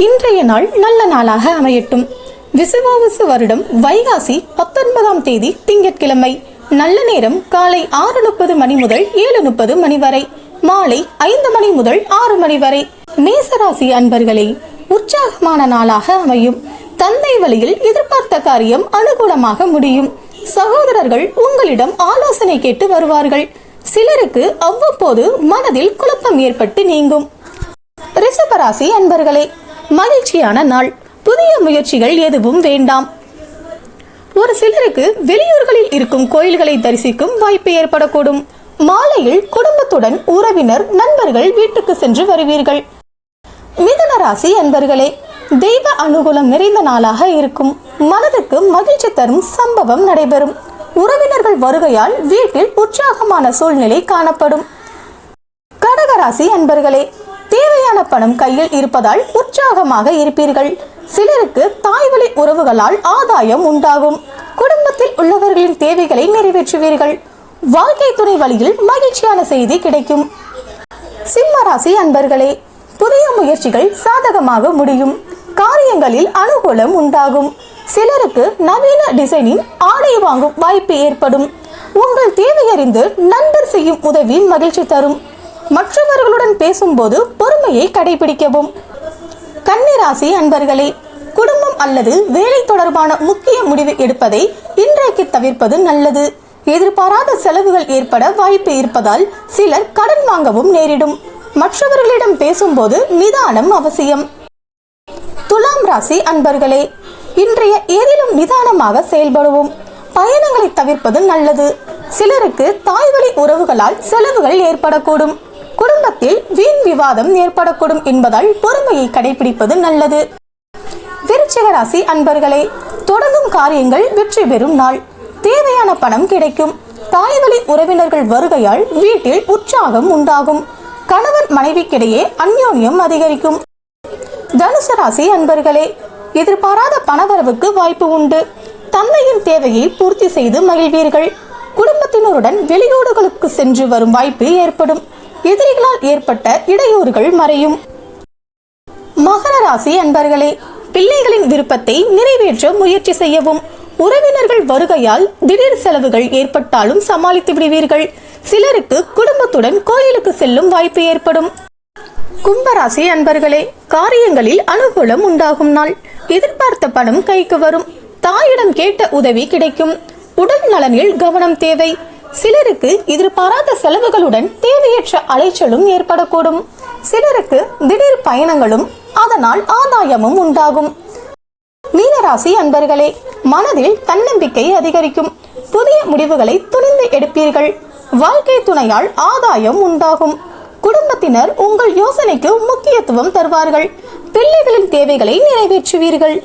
இன்றைய நாள் நல்ல நாளாக அமையட்டும். விசுவாவசு வருடம் வைகாசி 19ஆம் தேதி திங்கட்கிழமை. நல்ல நேரம் காலை 6:30 மணி முதல் 7:30 மணி வரை, மாலை 5 மணி முதல் 6 மணி வரை. மேசராசி அன்பர்களே, உற்சாகமான நாளாக அமையும். தந்தை வழியில் எதிர்பார்த்த காரியம் அனுகூலமாக முடியும். சகோதரர்கள் உங்களிடம் ஆலோசனை கேட்டு வருவார்கள். சிலருக்கு அவ்வப்போது மனதில் குழப்பம் ஏற்பட்டு நீங்கும். ரிஷபராசி அன்பர்களே, மகிழ்ச்சியான நாள். புதிய முயற்சிகள் எதுவும் வேண்டாம். ஒரு சிலருக்கு வெளியூர்களில் இருக்கும் கோயில்களை தரிசிக்கும் வாய்ப்பு ஏற்படக்கூடும். மாலையில் குடும்பத்துடன் உறவினர் நண்பர்கள் வீட்டுக்கு சென்று வருவீர்கள். மிதுன ராசி அன்பர்களே, தெய்வ அனுகூலம் நிறைந்த நாளாக இருக்கும். மனதுக்கு மகிழ்ச்சி தரும் சம்பவம் நடைபெறும். உறவினர்கள் வருகையால் வீட்டில் உற்சாகமான சூழ்நிலை காணப்படும். கடகராசி அன்பர்களே, தேவையான பணம் கையில் இருப்பதால் உற்சாகமாக இருப்பீர்கள். சிலருக்கு தாய்வழி உறவுகளால் ஆதாயம் உண்டாகும். குடும்பத்தில் உள்ளவர்களின் தேவைகளை நிறைவேற்றுவீர்கள். வாழ்க்கை துணை வழியில் மகிழ்ச்சியான செய்தி கிடைக்கும். சிம்மராசி அன்பர்களே, புதிய முயற்சிகள் சாதகமாக முடியும். காரியங்களில் அனுகூலம் உண்டாகும். சிலருக்கு நவீன டிசைனின் ஆடை வாங்கும் வாய்ப்பு ஏற்படும். உங்கள் தேவையறிந்து நண்பர் செய்யும் உதவி மகிழ்ச்சி தரும். மற்றவர்களுடன் பேசும்போது பொறுமையை கடைபிடிக்கவும். கன்னிராசி அன்பர்களே, குடும்பம் அல்லது வேலை தொடர்பான முக்கிய முடிவு எடுப்பதை இன்றைக்கு தவிர்ப்பது நல்லது. எதிர்பாராத செலவுகள் ஏற்பட வாய்ப்பு இருப்பதால் சிலர் கடன் வாங்கவும் நேரிடும். மற்றவர்களிடம் பேசும்போது நிதானம் அவசியம். துலாம் ராசி அன்பர்களே, இன்றைய ஏதிலும் நிதானமாக செயல்படுவோம். பயணங்களை தவிர்ப்பது நல்லது. சிலருக்கு தாய்வழி உறவுகளால் செலவுகள் ஏற்படக்கூடும். குடும்பத்தில் வீண் விவாதம் ஏற்படக்கூடும் என்பதால் பொறுமையை கடைபிடிப்பது நல்லது. விருச்சிக ராசி அன்பர்களே, தொடங்கும் காரியங்கள் வெற்றி பெறும் நாள். தேவையான பணம் கிடைக்கும். தாய்வழி உறவினர்கள் வருகையால் வீட்டில் உற்சாகம் உண்டாகும். கணவன் மனைவிக்கிடையே அந்யோன்யம் அதிகரிக்கும். தனுசு ராசி அன்பர்களே, எதிர்பாராத பணவரவுக்கு வாய்ப்பு உண்டு. தந்தையின் தேவையை பூர்த்தி செய்து மகிழ்வீர்கள். குடும்பத்தினருடன் வெளியூர்களுக்கு சென்று வரும் வாய்ப்பு ஏற்படும். எதிரிகளால் ஏற்பட்ட இடையூறுகள் மறையும். மகர ராசி அன்பர்களே, பிள்ளைகளின் விருப்பத்தை நிறைவேற்ற முயற்சி செய்யவும். உறவினர்கள் வருகையால் திடீர் செலவுகள் ஏற்பட்டாலும் சமாளித்து விடுவீர்கள். சிலருக்கு குடும்பத்துடன் கோயிலுக்கு செல்லும் வாய்ப்பு ஏற்படும். கும்பராசி அன்பர்களே, காரியங்களில் அனுகூலம் உண்டாகும் நாள். எதிர்பார்த்த பணம் கைக்கு வரும். தாயிடம் கேட்ட உதவி கிடைக்கும். உடல் நலனில் கவனம் தேவை. சிலருக்கு எதிர்பாராத செலவுகளுடன் தேவையற்ற அலைச்சலும் ஏற்படக்கூடும். சிலருக்கு திடீர் பயணங்களும் அதனால் ஆதாயமும் உண்டாகும். மீனராசி அன்பர்களே, மனதில் தன்னம்பிக்கை அதிகரிக்கும். புதிய முடிவுகளை துணிந்து எடுப்பீர்கள். வாழ்க்கை துணையால் ஆதாயம் உண்டாகும். குடும்பத்தினர் உங்கள் யோசனைக்கு முக்கியத்துவம் தருவார்கள். பிள்ளைகளின் தேவைகளை நிறைவேற்றுவீர்கள்.